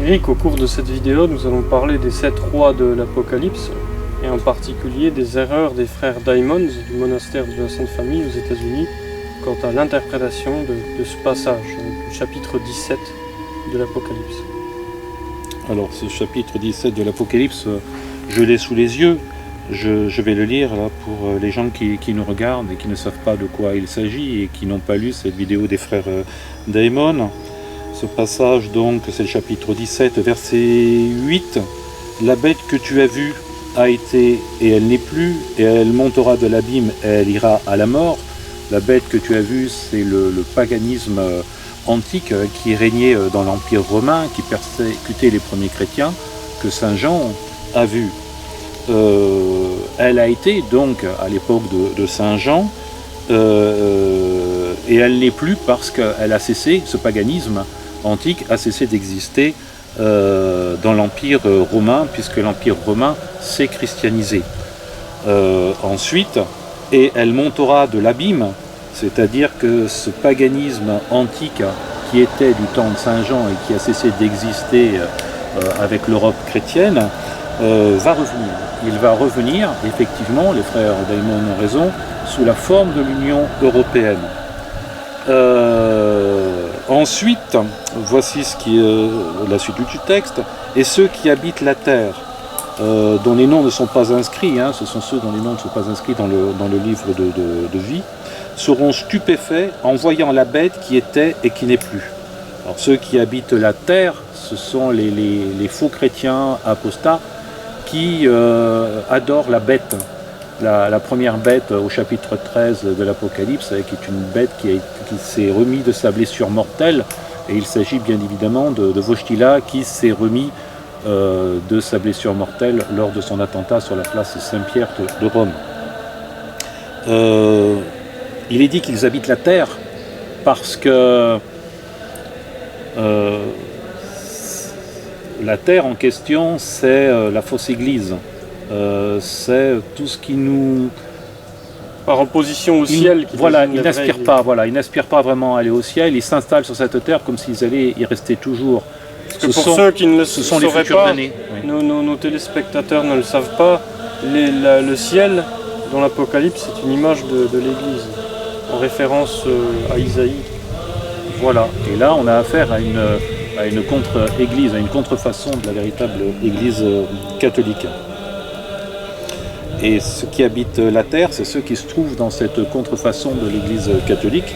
Eric, au cours de cette vidéo, nous allons parler des 7 rois de l'Apocalypse, et en particulier des erreurs des frères Diamonds du monastère de la Sainte Famille aux États-Unis quant à l'interprétation de ce passage, du chapitre 17 de l'Apocalypse. Alors ce chapitre 17 de l'Apocalypse, je l'ai sous les yeux, je vais le lire là, pour les gens qui nous regardent et qui ne savent pas de quoi il s'agit et qui n'ont pas lu cette vidéo des frères Diamond. Ce passage donc, c'est le chapitre 17, verset 8. La bête que tu as vue a été et elle n'est plus, et elle montera de l'abîme et elle ira à la mort. La bête que tu as vue, c'est le paganisme antique qui régnait dans l'Empire romain, qui persécutait les premiers chrétiens, que Saint Jean a vu. Elle a été donc à l'époque de Saint Jean, et elle n'est plus parce qu'elle a cessé, ce paganisme antique a cessé d'exister dans l'Empire romain, puisque l'Empire romain s'est christianisé. Ensuite, et elle montera de l'abîme, c'est-à-dire que ce paganisme antique qui était du temps de Saint Jean et qui a cessé d'exister avec l'Europe chrétienne, va revenir. Il va revenir, effectivement, les frères Diamond ont raison, sous la forme de l'Union européenne. Ensuite, voici ce qui est la suite du texte. Et ceux qui habitent la terre, dont les noms ne sont pas inscrits, ce sont ceux dont les noms ne sont pas inscrits dans le livre de vie, seront stupéfaits en voyant la bête qui était et qui n'est plus. Alors ceux qui habitent la terre, ce sont les faux chrétiens apostats qui adorent la bête. La première bête au chapitre 13 de l'Apocalypse, qui est une bête qui s'est remise de sa blessure mortelle, et il s'agit bien évidemment de Wojtyla qui s'est remis de sa blessure mortelle lors de son attentat sur la place Saint-Pierre de Rome. Il est dit qu'ils habitent la terre parce que la terre en question, c'est la fausse église. C'est tout ce qui nous... Par opposition au ciel. Voilà, ils n'aspirent pas vraiment à aller au ciel, ils s'installent sur cette terre comme s'ils allaient y rester toujours. Parce que ceux qui ne le sauraient pas, oui. nos téléspectateurs ne le savent pas, le ciel dans l'Apocalypse c'est une image de l'Église, en référence à Isaïe. Voilà, et là on a affaire à une contre-église, à une contrefaçon de la véritable église catholique. Et ceux qui habitent la terre, c'est ceux qui se trouvent dans cette contrefaçon de l'église catholique,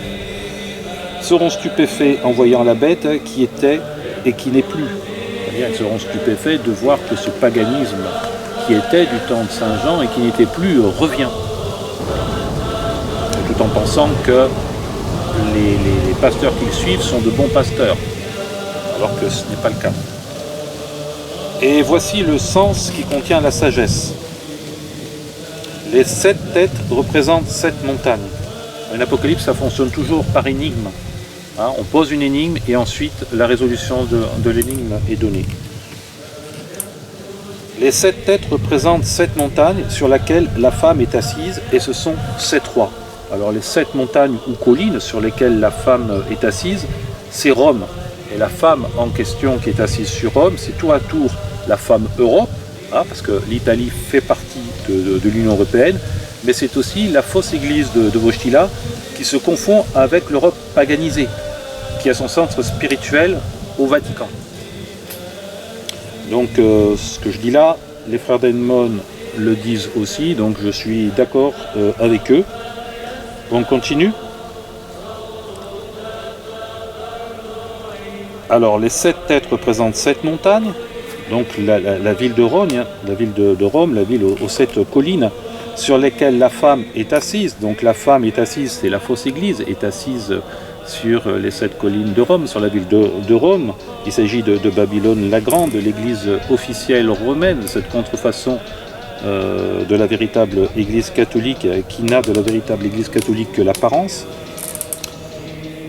seront stupéfaits en voyant la bête qui était et qui n'est plus. C'est-à-dire ils seront stupéfaits de voir que ce paganisme qui était du temps de Saint Jean et qui n'était plus revient. Tout en pensant que les pasteurs qu'ils suivent sont de bons pasteurs, alors que ce n'est pas le cas. Et voici le sens qui contient la sagesse. Les 7 têtes représentent 7 montagnes. Un apocalypse, ça fonctionne toujours par énigme. On pose une énigme et ensuite la résolution de l'énigme est donnée. Les 7 têtes représentent 7 montagnes sur lesquelles la femme est assise, et ce sont 7 rois. Alors les 7 montagnes ou collines sur lesquelles la femme est assise, c'est Rome. Et la femme en question qui est assise sur Rome, c'est tour à tour la femme Europe, parce que l'Italie fait partie de l'Union européenne, mais c'est aussi la fausse église de Wojtyla qui se confond avec l'Europe paganisée, qui a son centre spirituel au Vatican. Donc ce que je dis là, les frères Diamond le disent aussi, donc je suis d'accord avec eux. On continue. Alors les 7 têtes représentent 7 montagnes, donc la ville de Rome, la ville aux 7 collines sur lesquelles la femme est assise. Donc la femme est assise, c'est la fausse église, est assise sur les 7 collines de Rome, sur la ville de Rome. Il s'agit de Babylone la Grande, de l'église officielle romaine, cette contrefaçon de la véritable église catholique, qui n'a de la véritable église catholique que l'apparence.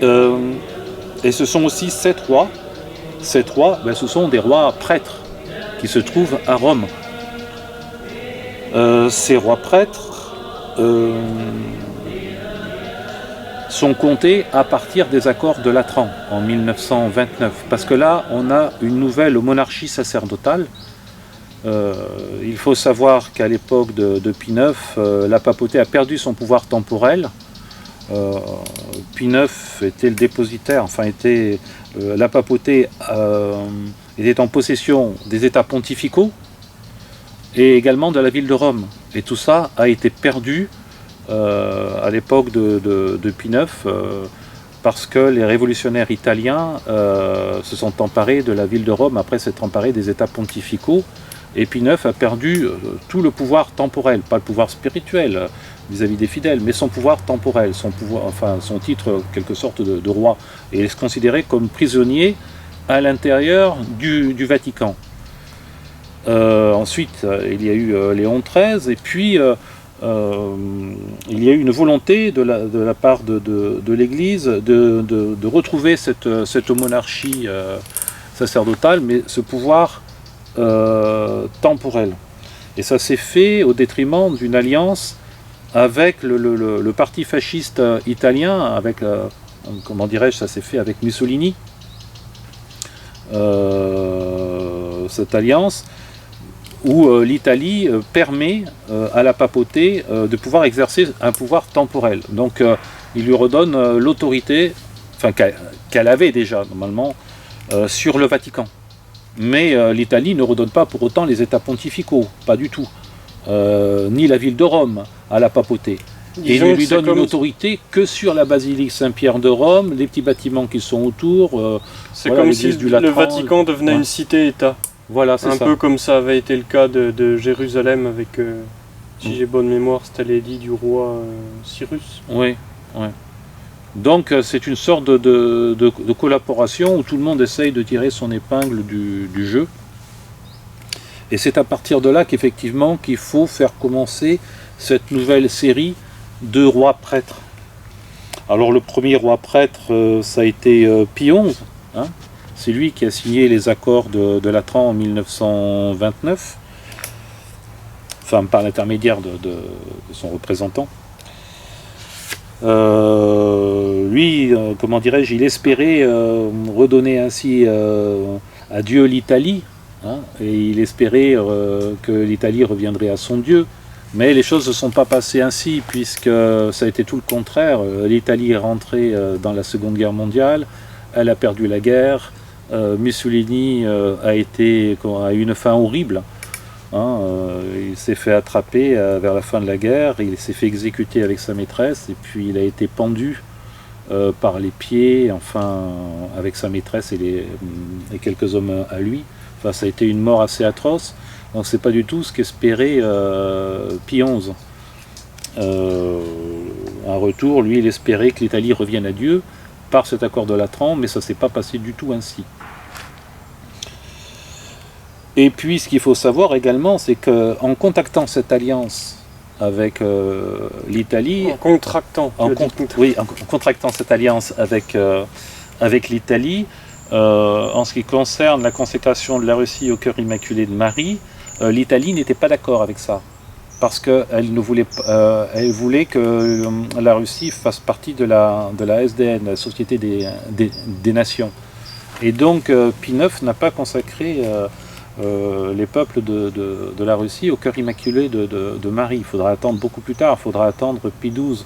Et ce sont aussi 7 rois. 7 rois, ce sont des rois prêtres qui se trouvent à Rome. Ces rois prêtres sont comptés à partir des accords de Latran en 1929. Parce que là, on a une nouvelle monarchie sacerdotale. Il faut savoir qu'à l'époque de Pie IX, la papauté a perdu son pouvoir temporel. Pie IX était le dépositaire, la papauté était en possession des États pontificaux et également de la ville de Rome. Et tout ça a été perdu à l'époque de Pie IX parce que les révolutionnaires italiens se sont emparés de la ville de Rome après s'être emparés des États pontificaux. Et Pie IX a perdu tout le pouvoir temporel, pas le pouvoir spirituel vis-à-vis des fidèles, mais son pouvoir temporel, son titre en quelque sorte de roi. Et il est considéré comme prisonnier à l'intérieur du Vatican. Ensuite, il y a eu Léon XIII, et puis il y a eu une volonté de la part de l'Église de retrouver cette monarchie sacerdotale, mais ce pouvoir temporel. Et ça s'est fait au détriment d'une alliance avec le parti fasciste italien, avec, comment dirais-je, ça s'est fait avec Mussolini. Cette alliance où l'Italie permet à la papauté de pouvoir exercer un pouvoir temporel. Donc il lui redonne l'autorité, qu'elle avait déjà normalement, sur le Vatican. Mais l'Italie ne redonne pas pour autant les États pontificaux, pas du tout, ni la ville de Rome à la papauté. Et il ne lui donne une autorité que sur la basilique Saint-Pierre de Rome, les petits bâtiments qui sont autour. C'est comme si le Vatican devenait une cité-État. Voilà, c'est ça. Un peu comme ça avait été le cas de Jérusalem avec, si j'ai bonne mémoire, c'était l'édit du roi Cyrus. Oui, oui. Donc c'est une sorte de collaboration où tout le monde essaye de tirer son épingle du jeu. Et c'est à partir de là qu'effectivement qu'il faut faire commencer cette nouvelle série de rois prêtres. Alors le premier roi prêtre, ça a été Pie XI. Hein. C'est lui qui a signé les accords de Latran en 1929, enfin par l'intermédiaire de son représentant. Lui, comment dirais-je, il espérait redonner ainsi à Dieu l'Italie, hein, et il espérait que l'Italie reviendrait à son Dieu. Mais les choses ne sont pas passées ainsi, puisque ça a été tout le contraire. L'Italie est rentrée dans la Seconde Guerre mondiale, elle a perdu la guerre, Mussolini a eu une fin horrible. Hein, il s'est fait attraper vers la fin de la guerre, il s'est fait exécuter avec sa maîtresse, et puis il a été pendu par les pieds, enfin avec sa maîtresse et quelques hommes à lui. Enfin, ça a été une mort assez atroce. Donc c'est pas du tout ce qu'espérait Pie XI. En retour, lui, il espérait que l'Italie revienne à Dieu par cet accord de Latran, mais ça s'est pas passé du tout ainsi. Et puis, ce qu'il faut savoir également, c'est qu'en contactant cette alliance avec l'Italie... En contractant cette alliance avec l'Italie, en ce qui concerne la consécration de la Russie au cœur immaculé de Marie, l'Italie n'était pas d'accord avec ça. Parce qu'elle voulait que la Russie fasse partie de la SDN, la Société des Nations. Et donc, Pie IX n'a pas consacré... les peuples de la Russie au cœur immaculé de Marie. Il faudra attendre beaucoup plus tard, il faudra attendre Pie XII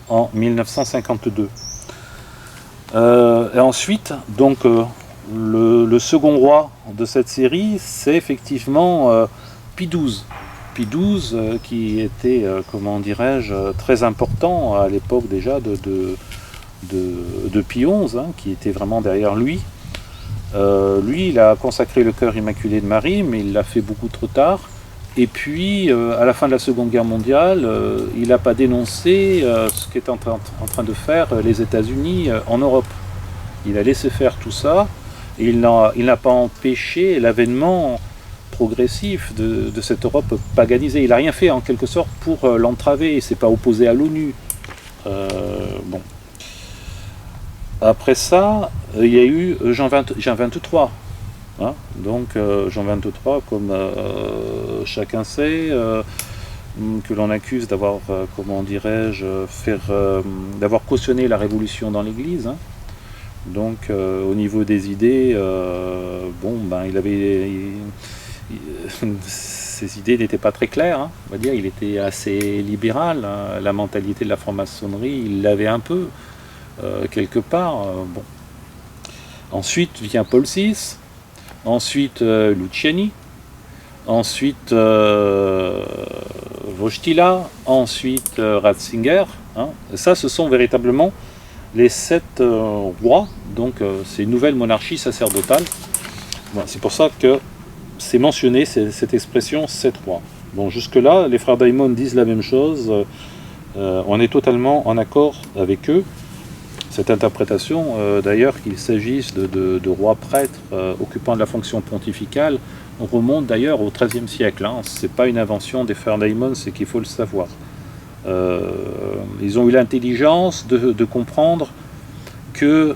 en 1952. Et ensuite, donc, le second roi de cette série, c'est effectivement Pie XII. Pie XII qui était, comment dirais-je, très important à l'époque déjà de Pie XI, hein, qui était vraiment derrière lui. Lui, il a consacré le cœur immaculé de Marie, mais il l'a fait beaucoup trop tard. Et puis, à la fin de la Seconde Guerre mondiale, il n'a pas dénoncé ce qu'étaient en train de faire les États-Unis en Europe. Il a laissé faire tout ça, et il n'a pas empêché l'avènement progressif de cette Europe paganisée. Il n'a rien fait en quelque sorte pour l'entraver, il ne s'est pas opposé à l'ONU. Bon. Après ça, il y a eu Jean XXIII. Hein, donc Jean XXIII, comme chacun sait, que l'on accuse d'avoir, comment dirais-je, d'avoir cautionné la révolution dans l'Église. Hein. Donc, au niveau des idées, ses idées n'étaient pas très claires. Hein. On va dire, il était assez libéral. Hein. La mentalité de la franc-maçonnerie, il l'avait un peu, quelque part. Bon. Ensuite vient Paul VI, ensuite Luciani, ensuite Wojtyła, ensuite Ratzinger. Hein. Ça, ce sont véritablement les 7 rois, donc c'est une nouvelle monarchie sacerdotale. Voilà, c'est pour ça que c'est mentionné cette expression 7 rois. Bon, jusque-là, les frères Daimon disent la même chose. On est totalement en accord avec eux. Cette interprétation, d'ailleurs, qu'il s'agisse de rois prêtres occupant de la fonction pontificale, remonte d'ailleurs au XIIIe siècle. Hein. Ce n'est pas une invention des frères Daimon, c'est qu'il faut le savoir. Ils ont eu l'intelligence de comprendre que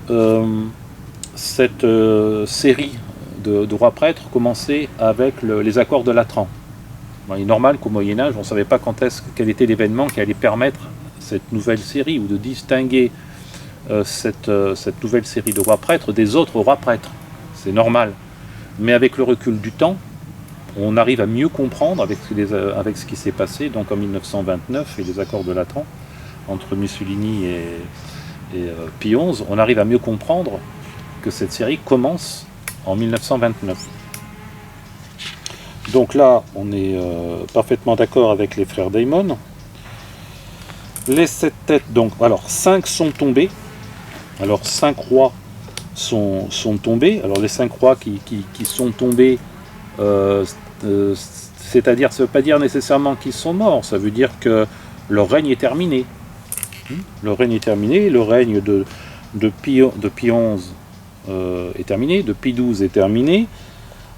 cette série de rois prêtres commençait avec les accords de Latran. Bon, il est normal qu'au Moyen-Âge, on ne savait pas quel était l'événement qui allait permettre cette nouvelle série, ou de distinguer cette nouvelle série de rois prêtres des autres rois prêtres. C'est normal. Mais avec le recul du temps, on arrive à mieux comprendre avec ce qui s'est passé donc en 1929 et les accords de Latran entre Mussolini et Pie XI, on arrive à mieux comprendre que cette série commence en 1929. Donc là, on est parfaitement d'accord avec les frères Daimon. Les 7 têtes, donc, alors 5 sont tombés. Alors 5 rois sont tombés. Alors les 5 rois qui sont tombés, c'est-à-dire, ça ne veut pas dire nécessairement qu'ils sont morts, ça veut dire que leur règne est terminé. Le règne est terminé, le règne de Pie XI est terminé, de Pie XII est terminé,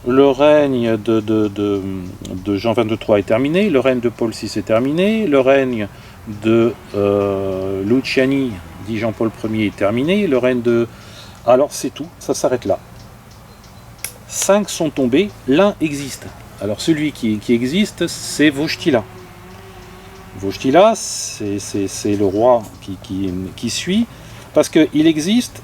le règne de Jean XXIII est terminé, le règne de Paul VI est terminé, le règne de Luciani, dit Jean-Paul Ier, est terminé, le règne de... Alors c'est tout, ça s'arrête là. 5 sont tombés, l'un existe. Alors celui qui existe, c'est Wojtyła. Wojtyła, c'est le roi qui suit, parce qu'il existe,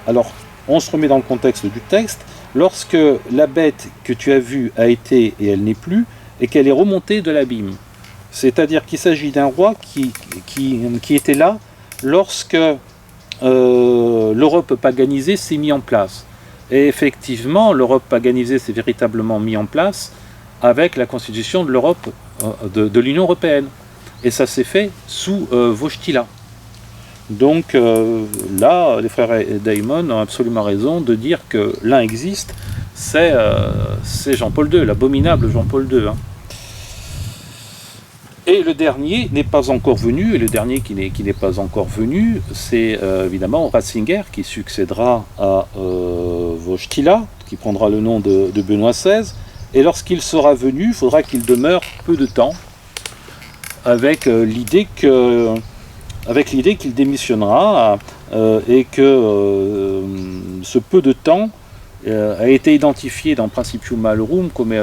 alors on se remet dans le contexte du texte, lorsque la bête que tu as vue a été et elle n'est plus, et qu'elle est remontée de l'abîme. C'est-à-dire qu'il s'agit d'un roi qui était là lorsque l'Europe paganisée s'est mise en place. Et effectivement, l'Europe paganisée s'est véritablement mise en place avec la constitution de l'Europe, de l'Union européenne. Et ça s'est fait sous Wojtyła. Donc là, les frères Daimon ont absolument raison de dire que l'un existe, c'est Jean-Paul II, l'abominable Jean-Paul II. Hein. Et le dernier n'est pas encore venu, et le dernier qui n'est pas encore venu, c'est évidemment Ratzinger, qui succédera à Wojtyła, qui prendra le nom de Benoît XVI, et lorsqu'il sera venu, il faudra qu'il demeure peu de temps, avec l'idée qu'il démissionnera, et que ce peu de temps a été identifié dans Principium Malorum comme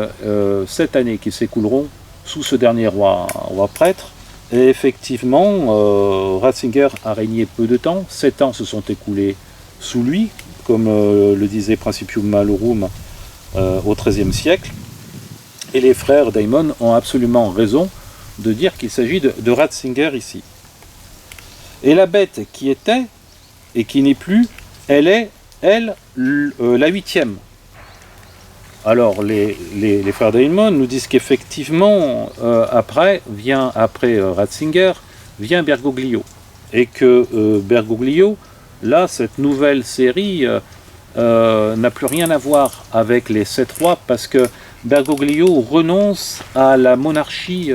7 années qui s'écouleront sous ce dernier roi prêtre. Et effectivement, Ratzinger a régné peu de temps, 7 ans se sont écoulés sous lui, comme le disait Principium Malorum au XIIIe siècle. Et les frères Daimon ont absolument raison de dire qu'il s'agit de Ratzinger ici. Et la bête qui était, et qui n'est plus, elle est, la 8e. Alors les frères Daimon nous disent qu'effectivement, après Ratzinger, vient Bergoglio. Et que Bergoglio, là, cette nouvelle série n'a plus rien à voir avec les 7 rois, parce que Bergoglio renonce à la monarchie,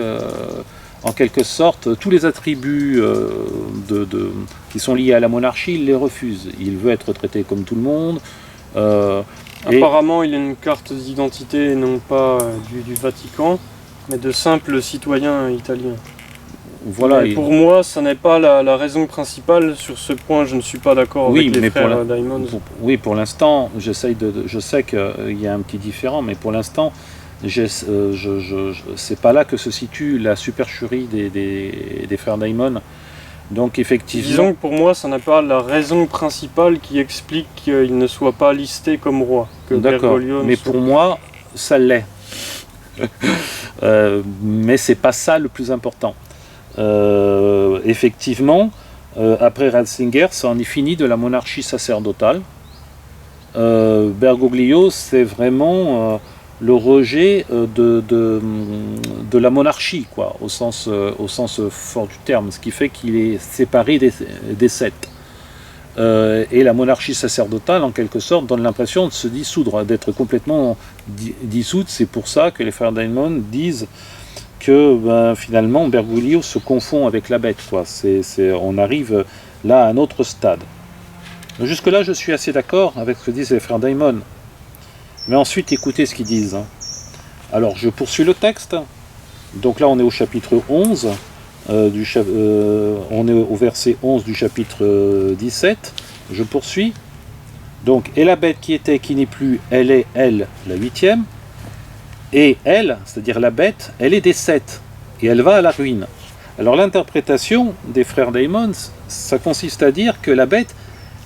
en quelque sorte, tous les attributs qui sont liés à la monarchie, il les refuse. Il veut être traité comme tout le monde. Apparemment, il a une carte d'identité, non pas du Vatican, mais de simple citoyen italien. Voilà. Pour moi, ça n'est pas la raison principale. Sur ce point, je ne suis pas d'accord avec les frères Daimon. Oui, pour l'instant, je sais qu'il y a un petit différent, mais pour l'instant, c'est pas là que se situe la supercherie des frères Daimon. Donc effectivement... Disons que pour moi, ça n'a pas la raison principale qui explique qu'il ne soit pas listé comme roi. D'accord, mais pour moi, ça l'est. Mais c'est pas ça le plus important. Effectivement, après Ratzinger, ça en est fini de la monarchie sacerdotale. Bergoglio, c'est vraiment le rejet de la monarchie, quoi, au sens fort du terme, ce qui fait qu'il est séparé des sept. Et la monarchie sacerdotale, en quelque sorte, donne l'impression de se dissoudre, d'être complètement dissoute. C'est pour ça que les frères Daimon disent que finalement Bergoglio se confond avec la bête, quoi. On arrive là à un autre stade. Jusque-là, je suis assez d'accord avec ce que disent les frères Daimon. Mais ensuite, écoutez ce qu'ils disent. Alors, je poursuis le texte. Donc là, on est au chapitre 11. On est au verset 11 du chapitre 17. Je poursuis. Donc, et la bête qui était, qui n'est plus, elle est, elle, la huitième. Et elle, c'est-à-dire la bête, elle est des sept. Et elle va à la ruine. Alors, l'interprétation des frères Daimon, ça consiste à dire que la bête,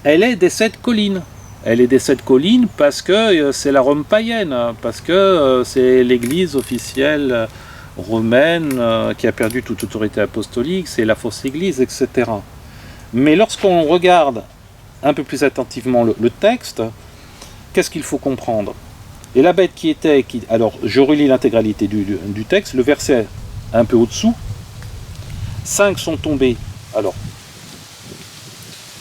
elle est des sept collines. Elle est des sept collines parce que c'est la Rome païenne, parce que c'est l'église officielle romaine qui a perdu toute autorité apostolique, c'est la fausse église, etc. Mais lorsqu'on regarde un peu plus attentivement le texte, qu'est-ce qu'il faut comprendre? Et la bête qui était... Alors, je relis l'intégralité du texte, le verset un peu au-dessous. 5 sont tombés. Alors,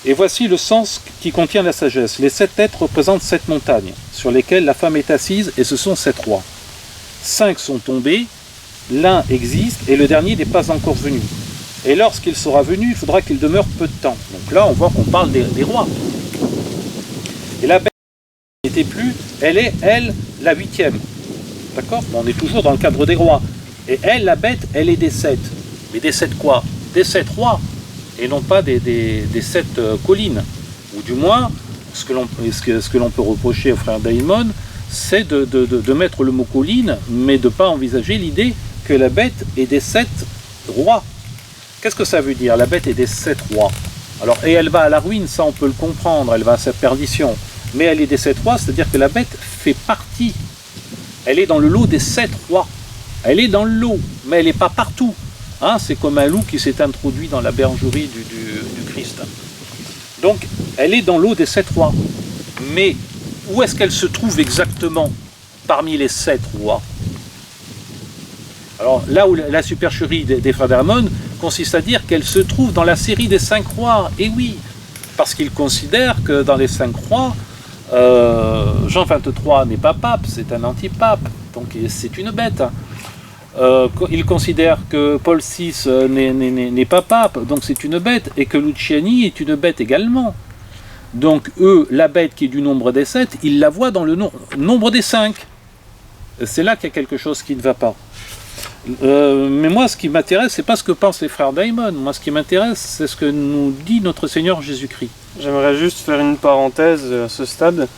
et voici le sens qui contient la sagesse. Les 7 têtes représentent 7 montagnes, sur lesquelles la femme est assise, et ce sont 7 rois. 5 sont tombés, l'un existe, et le dernier n'est pas encore venu. Et lorsqu'il sera venu, il faudra qu'il demeure peu de temps. Donc là, on voit qu'on parle des rois. Et la bête n'était plus, elle est, elle, la huitième. D'accord? On est toujours dans le cadre des rois. Et elle, la bête, elle est des 7. Mais des 7 quoi? Des 7 rois. Et non pas des 7 collines. Ou du moins, ce que l'on peut reprocher aux frères Daimon, c'est de mettre le mot colline, mais de ne pas envisager l'idée que la bête est des 7 rois. Qu'est-ce que ça veut dire? La bête est des 7 rois. Alors, et elle va à la ruine, ça on peut le comprendre, elle va à sa perdition. Mais elle est des 7 rois, c'est-à-dire que la bête fait partie. Elle est dans le lot des 7 rois. Elle est dans le lot, mais elle n'est pas partout. Hein, c'est comme un loup qui s'est introduit dans la bergerie du Christ. Donc, elle est dans l'eau des 7 rois. Mais où est-ce qu'elle se trouve exactement parmi les 7 rois? Alors, là où la supercherie des frères Daimon consiste à dire qu'elle se trouve dans la série des 5 rois. Et oui, parce qu'ils considèrent que dans les 5 rois, Jean 23 n'est pas pape, c'est un antipape. Donc, c'est une bête. Ils considèrent que Paul VI n'est pas pape, donc c'est une bête, et que Luciani est une bête également. Donc eux, la bête qui est du nombre des 7, ils la voient dans le nombre des 5. C'est là qu'il y a quelque chose qui ne va pas. Mais moi, ce qui m'intéresse, c'est pas ce que pensent les frères Daimon. Moi, ce qui m'intéresse, c'est ce que nous dit notre Seigneur Jésus-Christ. J'aimerais juste faire une parenthèse à ce stade.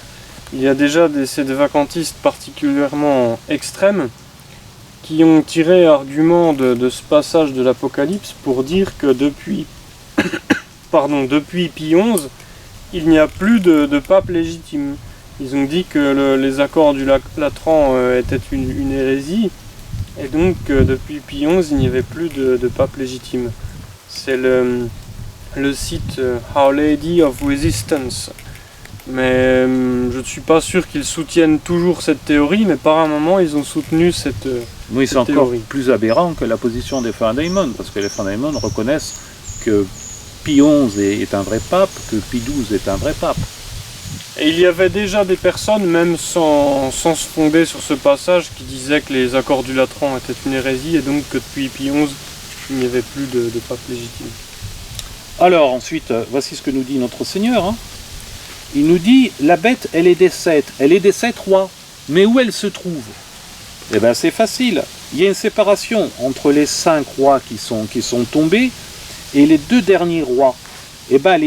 Il y a déjà ces vacantistes particulièrement extrêmes qui ont tiré argument de ce passage de l'Apocalypse pour dire que depuis Pie XI, il n'y a plus de pape légitime. Ils ont dit que les accords du Latran étaient une hérésie, et donc depuis Pie XI, il n'y avait plus de pape légitime. C'est le site Our Lady of Resistance. Mais je ne suis pas sûr qu'ils soutiennent toujours cette théorie, mais par un moment, ils ont soutenu cette oui, c'est encore théorie. Plus aberrant que la position des frères Daimon, parce que les frères Daimon reconnaissent que Pie XI est un vrai pape, que Pie XII est un vrai pape. Et il y avait déjà des personnes, même sans se fonder sur ce passage, qui disaient que les accords du Latran étaient une hérésie, et donc que depuis Pie XI, il n'y avait plus de pape légitime. Alors ensuite, voici ce que nous dit notre Seigneur. Hein. Il nous dit, la bête, elle est des 7 rois. Mais où elle se trouve? Eh bien, c'est facile. Il y a une séparation entre les 5 rois qui sont tombés et les 2 derniers rois. Eh bien,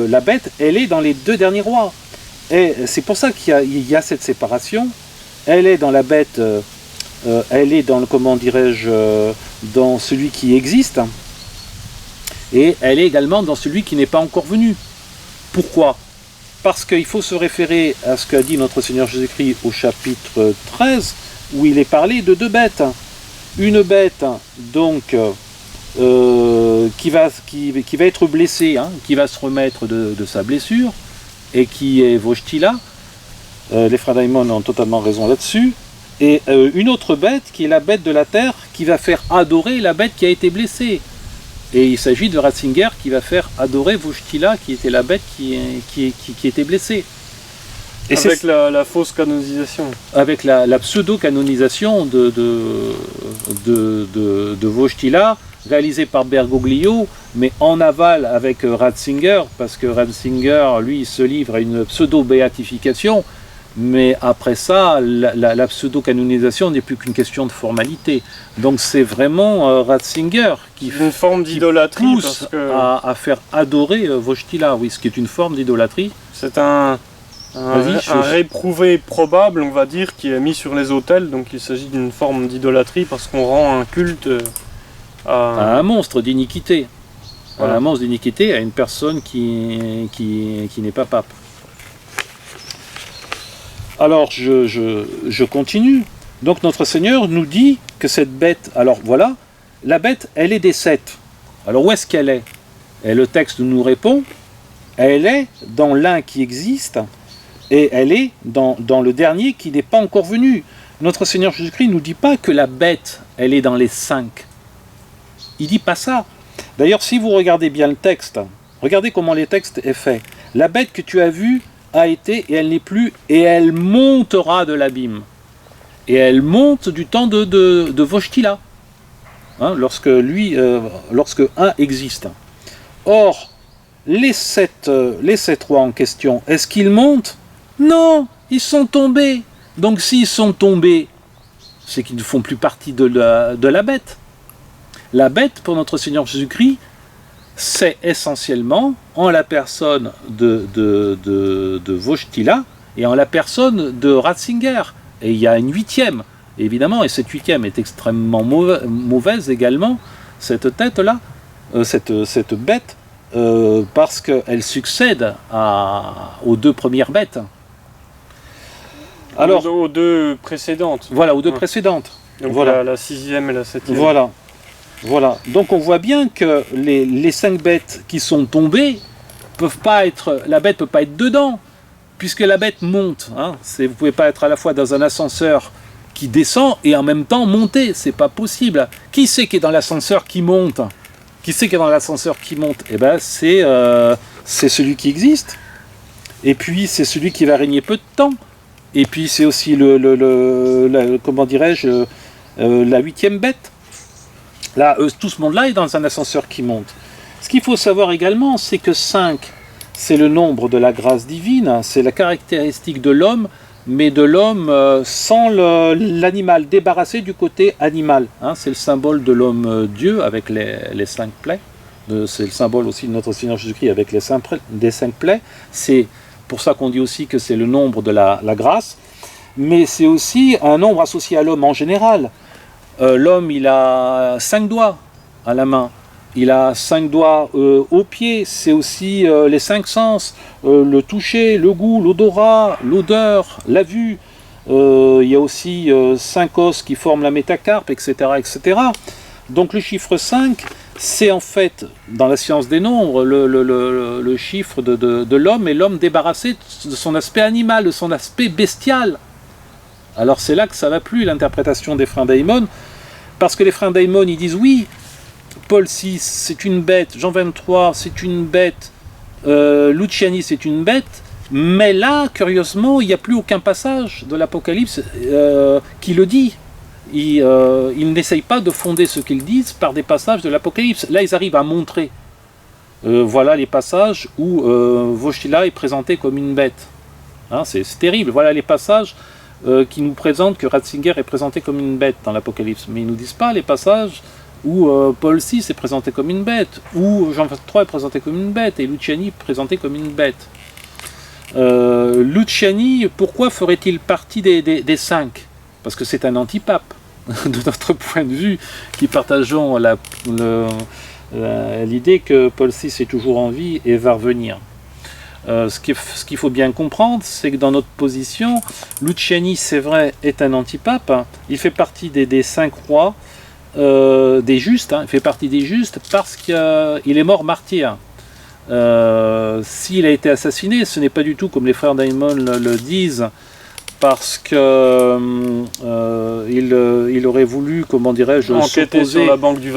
la bête, elle est dans les 2 derniers rois. Et c'est pour ça qu'il y a cette séparation. Elle est dans la bête elle est dans le, comment dirais-je, dans celui qui existe, et elle est également dans celui qui n'est pas encore venu. Pourquoi ? Parce qu'il faut se référer à ce qu'a dit notre Seigneur Jésus-Christ au chapitre 13, où il est parlé de deux bêtes. Une bête, donc, qui va être blessée, hein, qui va se remettre de sa blessure, et qui est Vostila. Les frères Daimon ont totalement raison là-dessus. Et une autre bête, qui est la bête de la terre, qui va faire adorer la bête qui a été blessée. Et il s'agit de Ratzinger qui va faire adorer Vostila, qui était la bête qui était blessée. Et avec la fausse canonisation. Avec la pseudo-canonisation de Vostila, réalisée par Bergoglio, mais en aval avec Ratzinger, parce que Ratzinger, lui, se livre à une pseudo-béatification, mais après ça, la pseudo-canonisation n'est plus qu'une question de formalité. Donc c'est vraiment Ratzinger qui une forme d'idolâtrie pousse à faire adorer Vostila, oui, ce qui est une forme d'idolâtrie. C'est un réprouvé probable, on va dire, qui est mis sur les autels, donc il s'agit d'une forme d'idolâtrie parce qu'on rend un culte à un monstre d'iniquité. Voilà. À un monstre d'iniquité, à une personne qui n'est pas pape. Alors je continue. Donc notre Seigneur nous dit que cette bête, alors voilà, la bête, elle est des 7. Alors où est-ce qu'elle est ? Et le texte nous répond, elle est dans l'un qui existe, et elle est dans le dernier qui n'est pas encore venu. Notre Seigneur Jésus-Christ ne nous dit pas que la bête, elle est dans les 5. Il ne dit pas ça. D'ailleurs, si vous regardez bien le texte, regardez comment le texte est fait. La bête que tu as vue a été, et elle n'est plus, et elle montera de l'abîme. Et elle monte du temps de Vostila, hein, lorsque un existe. Or, les sept rois en question, est-ce qu'ils montent ? Non, ils sont tombés. Donc s'ils sont tombés, c'est qu'ils ne font plus partie de la bête. La bête, pour notre Seigneur Jésus-Christ, c'est essentiellement en la personne de Vostila et en la personne de Ratzinger. Et il y a une 8e, évidemment, et cette 8e est extrêmement mauvaise également, cette tête-là, cette bête, parce qu'elle succède aux 2 premières bêtes. Alors, aux 2 précédentes. Voilà, aux 2 précédentes. Donc voilà. la 6e et la 7e. Voilà. Donc on voit bien que les 5 bêtes qui sont tombées la bête ne peut pas être dedans, puisque la bête monte. Hein. Vous ne pouvez pas être à la fois dans un ascenseur qui descend et en même temps monter, c'est pas possible. Qui c'est qui est dans l'ascenseur qui monte ? Eh bien c'est celui qui existe. Et puis c'est celui qui va régner peu de temps. Et puis c'est aussi comment dirais-je, la 8e bête. Là, tout ce monde-là est dans un ascenseur qui monte. Ce qu'il faut savoir également, c'est que 5, c'est le nombre de la grâce divine, c'est la caractéristique de l'homme, mais de l'homme sans l'animal, débarrassé du côté animal. Hein, c'est le symbole de l'homme Dieu avec les 5 plaies. C'est le symbole aussi de notre Seigneur Jésus-Christ avec les 5 plaies. C'est pour ça qu'on dit aussi que c'est le nombre de la grâce, mais c'est aussi un nombre associé à l'homme en général. L'homme, il a 5 doigts à la main, il a 5 doigts aux pieds, c'est aussi les 5 sens, le toucher, le goût, l'odorat, l'odeur, la vue. Il y a aussi 5 os qui forment la métacarpe, etc., etc. Donc le chiffre 5, c'est en fait, dans la science des nombres, le chiffre de l'homme, et l'homme débarrassé de son aspect animal, de son aspect bestial. Alors c'est là que ça ne va plus, l'interprétation des frères Daimon, parce que les frères Daimon, ils disent oui, Paul VI, c'est une bête, Jean 23, c'est une bête, Luciani, c'est une bête, mais là, curieusement, il n'y a plus aucun passage de l'Apocalypse qui le dit. Ils n'essayent pas de fonder ce qu'ils disent par des passages de l'Apocalypse. Là, ils arrivent à montrer. Voilà les passages où Vostila est présenté comme une bête. Hein, c'est terrible. Voilà les passages qui nous présentent que Ratzinger est présenté comme une bête dans l'Apocalypse. Mais ils ne nous disent pas les passages où Paul VI est présenté comme une bête, où Jean 23 est présenté comme une bête, et Luciani est présenté comme une bête. Luciani, pourquoi ferait-il partie des 5 ? Parce que c'est un antipape. de notre point de vue, qui partageons l'idée que Paul VI est toujours en vie et va revenir. Ce qu'il faut bien comprendre, c'est que dans notre position, Luciani, c'est vrai, est un antipape. Il fait partie des 5 rois, des justes. Il fait partie des justes parce qu'il est mort martyr. S'il a été assassiné, ce n'est pas du tout comme les frères Daimon le disent, parce que il aurait voulu, comment dirais-je, enquêter sur la Banque du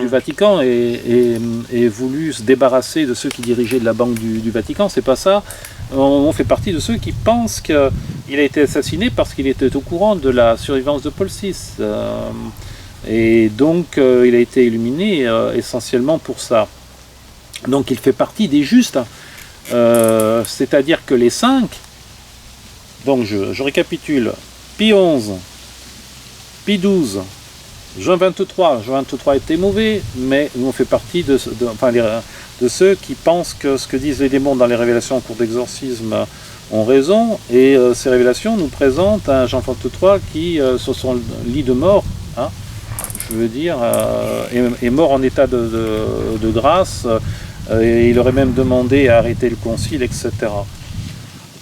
Vatican, et voulu se débarrasser de ceux qui dirigeaient de la Banque du Vatican. C'est pas ça. On fait partie de ceux qui pensent qu'il a été assassiné parce qu'il était au courant de la survivance de Paul VI. Et donc il a été illuminé essentiellement pour ça. Donc il fait partie des justes, c'est-à-dire que les 5, donc je récapitule, Pie XI, Pie XII, Jean XXIII était mauvais, mais on fait partie de ceux qui pensent que ce que disent les démons dans les révélations en cours d'exorcisme ont raison, et ces révélations nous présentent un Jean XXIII qui, sur son lit de mort, je veux dire, est mort en état de grâce, et il aurait même demandé à arrêter le concile, etc.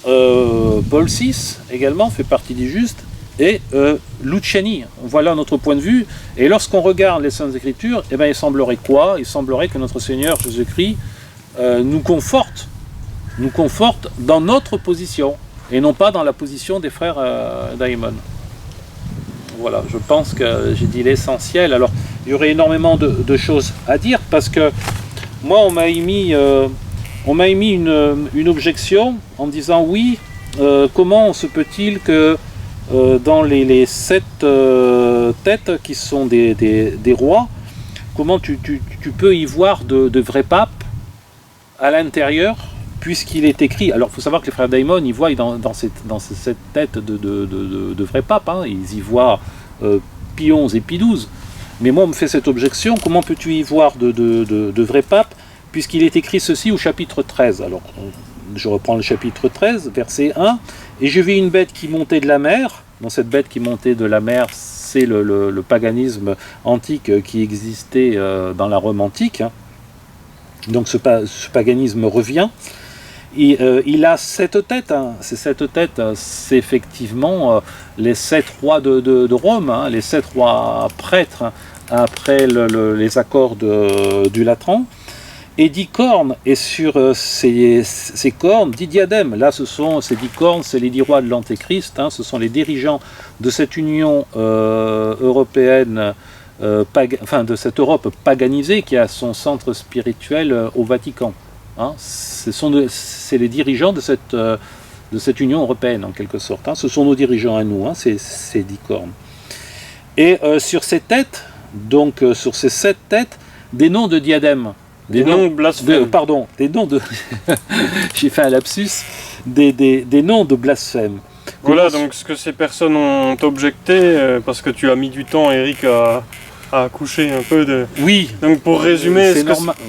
Paul VI également fait partie des justes, et Luciani, voilà notre point de vue. Et lorsqu'on regarde les Saintes Écritures, eh bien, il semblerait quoi? Il semblerait que notre Seigneur Jésus-Christ nous conforte dans notre position, et non pas dans la position des frères Daimon. Voilà, je pense que j'ai dit l'essentiel. Alors, il y aurait énormément de choses à dire, parce que moi, on m'a émis une objection en me disant oui, comment se peut-il que dans les 7 têtes qui sont des rois, comment tu peux y voir de vrais papes à l'intérieur, puisqu'il est écrit. Alors il faut savoir que les frères Daimon, ils voient dans ces 7 têtes de vrais papes, ils y voient Pie XI et Pie XII. Mais moi, on me fait cette objection, comment peux-tu y voir de vrais papes, puisqu'il est écrit ceci au chapitre 13. Alors, je reprends le chapitre 13, verset 1, et j'ai vu une bête qui montait de la mer. Dans cette bête qui montait de la mer, c'est le paganisme antique qui existait dans la Rome antique. Donc ce paganisme revient. Et, il a 7 têtes. Ces 7 têtes, c'est effectivement les 7 rois de Rome, les 7 rois prêtres après les accords du Latran. Et 10 cornes, et sur ces cornes, 10 diadèmes. Là, ces 10 cornes, c'est les 10 rois de l'Antéchrist, ce sont les dirigeants de cette Union européenne, de cette Europe paganisée qui a son centre spirituel au Vatican. C'est les dirigeants de cette Union européenne, en quelque sorte. Ce sont nos dirigeants à nous, ces 10 cornes. Et sur ces têtes, donc sur ces 7 têtes, des noms de diadèmes. Des noms blasphèmes. Des noms de... J'ai fait un lapsus. Des noms de blasphème. Voilà, donc ce que ces personnes ont objecté, parce que tu as mis du temps, Eric, à accoucher un peu de... Oui. Donc pour résumer,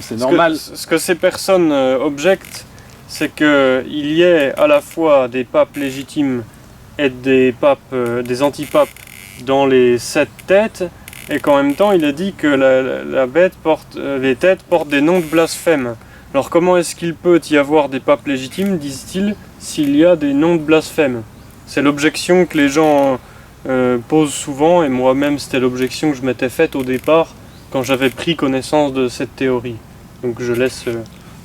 c'est normal. Ce que ces personnes objectent, c'est qu'il y ait à la fois des papes légitimes et des antipapes dans les 7 têtes, et qu'en même temps il a dit que les têtes portent des noms de blasphème. Alors comment est-ce qu'il peut y avoir des papes légitimes, disent-ils, s'il y a des noms de blasphème? C'est l'objection que les gens posent souvent, et moi-même c'était l'objection que je m'étais faite au départ quand j'avais pris connaissance de cette théorie. Donc je laisse...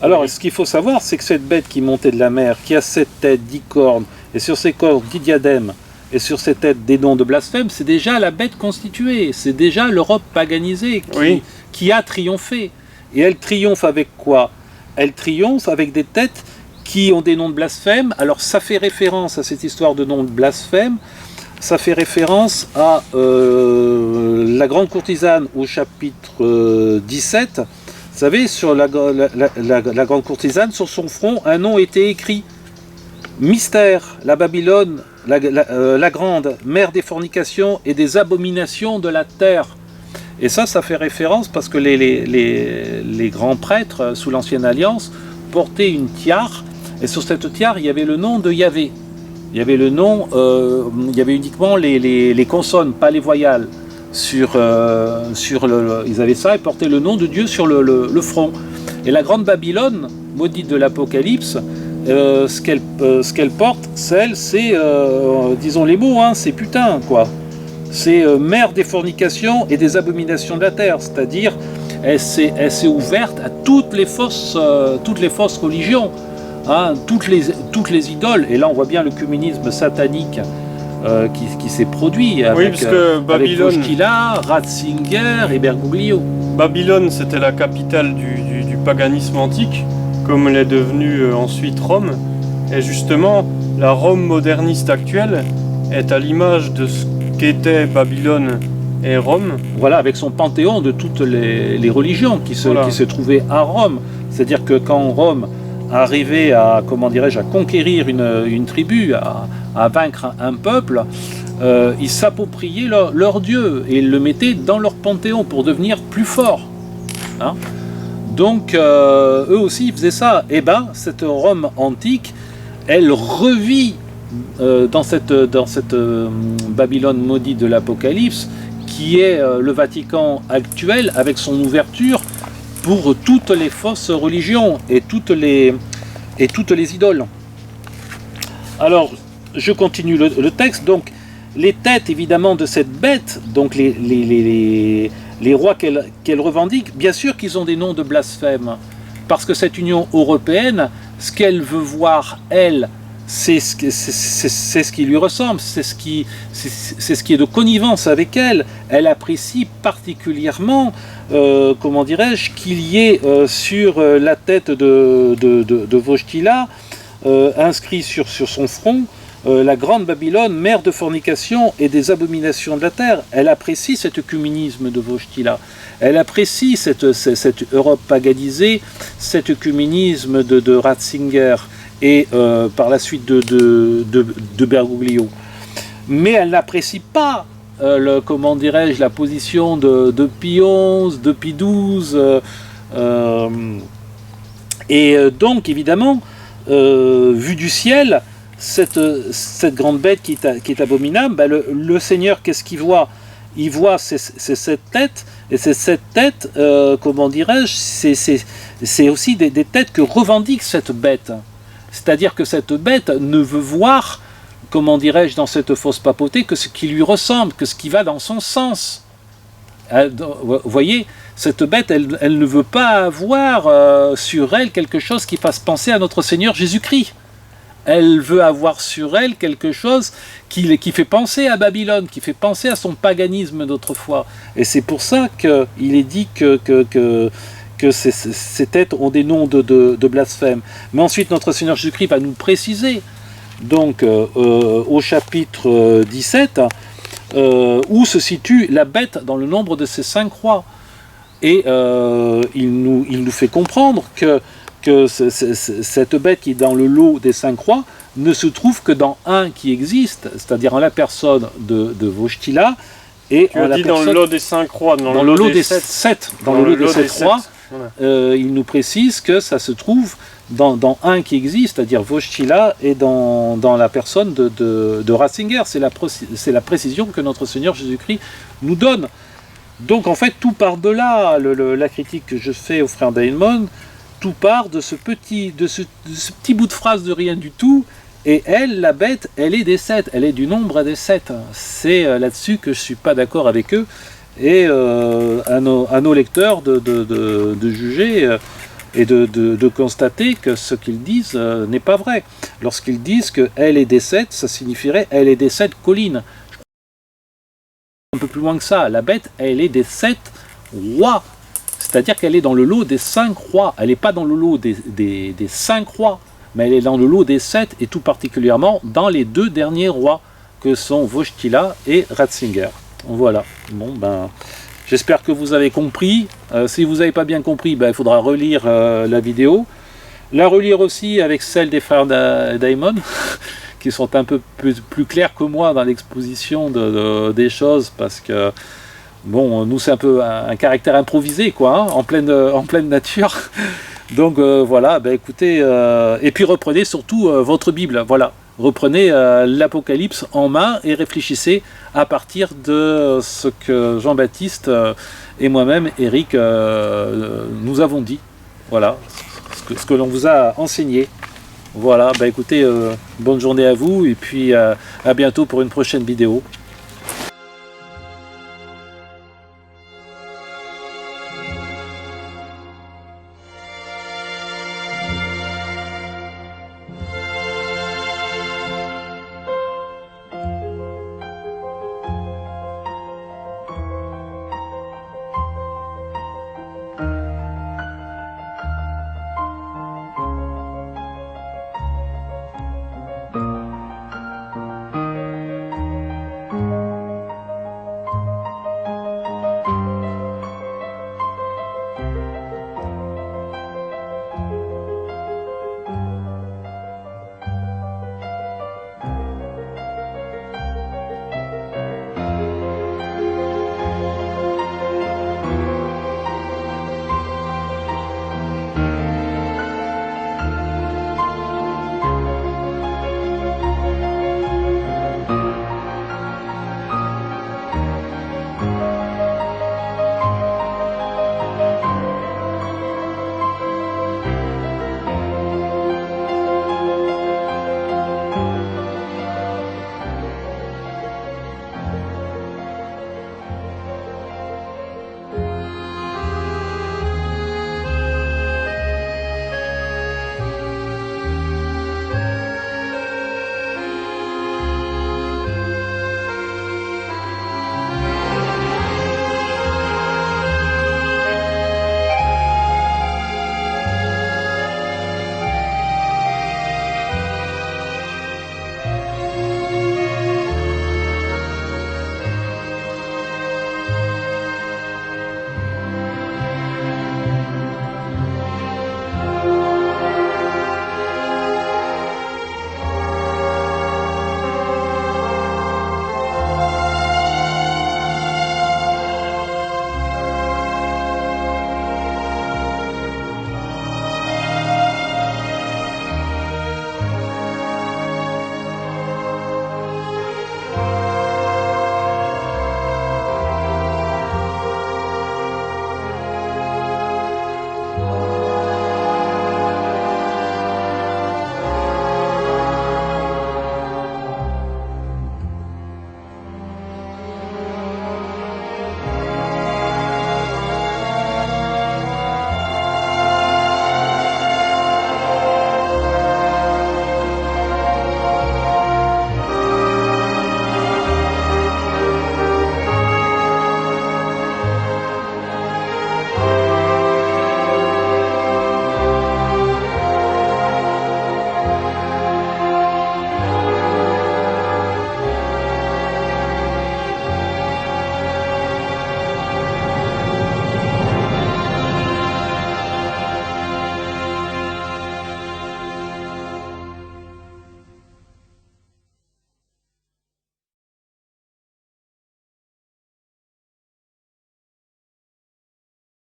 Alors ce qu'il faut savoir, c'est que cette bête qui montait de la mer, qui a 7 têtes, 10 cornes, et sur ces cornes 10 diadèmes, et sur ces têtes des noms de blasphème, c'est déjà la bête constituée, c'est déjà l'Europe paganisée qui a triomphé. Et elle triomphe avec quoi? Elle triomphe avec des têtes qui ont des noms de blasphème. Alors ça fait référence à cette histoire de noms de blasphème, ça fait référence à la grande courtisane au chapitre 17. Vous savez, sur la grande courtisane, sur son front, un nom était écrit. Mystère, la Babylone, la grande, mère des fornications et des abominations de la terre. Et ça fait référence parce que les grands prêtres sous l'Ancienne Alliance portaient une tiare, et sur cette tiare, il y avait le nom de Yahvé. Il y avait uniquement les consonnes, pas les voyelles. ils avaient ça et portaient le nom de Dieu sur le front. Et la grande Babylone, maudite de l'Apocalypse, ce qu'elle porte, c'est, disons les mots, hein, c'est putain, quoi. C'est mère des fornications et des abominations de la terre, c'est-à-dire elle s'est ouverte à toutes les fausses religions, hein, toutes les idoles. Et là on voit bien le communisme satanique qui s'est produit avec, parce que Babylone, avec Wojtyla, Ratzinger et Bergoglio. Babylone, c'était la capitale du paganisme antique, comme l'est devenue ensuite Rome. Et justement, la Rome moderniste actuelle est à l'image de ce qu'était Babylone et Rome. Voilà, avec son panthéon de toutes les religions qui se trouvaient à Rome. C'est-à-dire que quand Rome arrivait à, comment dirais-je, à conquérir une tribu, à vaincre un peuple, ils s'appropriaient leur dieu et ils le mettaient dans leur panthéon pour devenir plus forts. Hein? Donc eux aussi ils faisaient ça. Et ben cette Rome antique, elle revit dans cette Babylone maudite de l'Apocalypse, qui est le Vatican actuel, avec son ouverture pour toutes les fausses religions et toutes les idoles. Alors, je continue le texte. Donc, les têtes, évidemment, de cette bête, donc les rois qu'elle revendique, bien sûr qu'ils ont des noms de blasphème, parce que cette Union européenne, ce qu'elle veut voir, elle, c'est ce qui lui ressemble, c'est ce qui est de connivence avec elle. Elle apprécie particulièrement, comment dirais-je, qu'il y ait sur la tête de Wojtyla, inscrit sur son front, la grande Babylone, mère de fornication et des abominations de la terre. Elle apprécie cet œcuménisme de Wojtyla. Elle apprécie cette Europe paganisée, cet œcuménisme de Ratzinger et par la suite de Bergoglio. Mais elle n'apprécie pas comment dirais-je, la position de Pie XI, de Pie XII, et donc évidemment, vu du ciel, cette grande bête qui est abominable, ben le Seigneur, qu'est-ce qu'il voit? Il voit cette tête, et c'est cette tête, comment dirais-je, c'est aussi des têtes que revendique cette bête. C'est-à-dire que cette bête ne veut voir, comment dirais-je, dans cette fausse papauté, que ce qui lui ressemble, que ce qui va dans son sens. Vous voyez, cette bête, elle ne veut pas avoir sur elle quelque chose qui fasse penser à notre Seigneur Jésus-Christ. Elle veut avoir sur elle quelque chose qui fait penser à Babylone, qui fait penser à son paganisme d'autrefois. Et c'est pour ça qu'il est dit que ces têtes ont des noms de blasphème. Mais ensuite, notre Seigneur Jésus-Christ va nous préciser, donc au chapitre 17, où se situe la bête dans le nombre de ces 5 rois. Et il nous fait comprendre que cette bête qui est dans le lot des 5 rois ne se trouve que dans un qui existe, c'est-à-dire en la personne de Wojtyla, et tu as dit dans le lot des 5 rois, dans le lot des 7 rois. Voilà. Il nous précise que ça se trouve dans un qui existe, c'est-à-dire Wojtyla, et dans la personne de Ratzinger. C'est la précision que notre Seigneur Jésus-Christ nous donne. Donc en fait, tout part de là, la critique que je fais au frère Daimon, tout part de ce petit bout de phrase de rien du tout. Et elle, la bête, elle est des 7, elle est du nombre des 7. C'est là-dessus que je ne suis pas d'accord avec eux. Et à nos lecteurs de juger et de constater que ce qu'ils disent n'est pas vrai. Lorsqu'ils disent qu'elle est des 7, ça signifierait elle est des 7 collines. Un peu plus loin que ça, la bête, elle est des 7 rois. C'est-à-dire qu'elle est dans le lot des 5 rois. Elle n'est pas dans le lot des 5 rois, mais elle est dans le lot des 7, et tout particulièrement dans les 2 derniers rois, que sont Wojtyla et Ratzinger. Voilà. Bon, ben, j'espère que vous avez compris. Si vous n'avez pas bien compris, ben, il faudra relire la vidéo. La relire aussi avec celle des frères Daimon, qui sont un peu plus clairs que moi dans l'exposition des choses, parce que bon, nous c'est un peu un caractère improvisé, quoi, hein, en pleine nature. Donc voilà, ben écoutez, et puis reprenez surtout votre Bible, voilà. reprenez l'Apocalypse en main et réfléchissez à partir de ce que Jean-Baptiste et moi-même, Eric, nous avons dit. Voilà, ce que l'on vous a enseigné. Voilà, bah écoutez, bonne journée à vous et puis à bientôt pour une prochaine vidéo.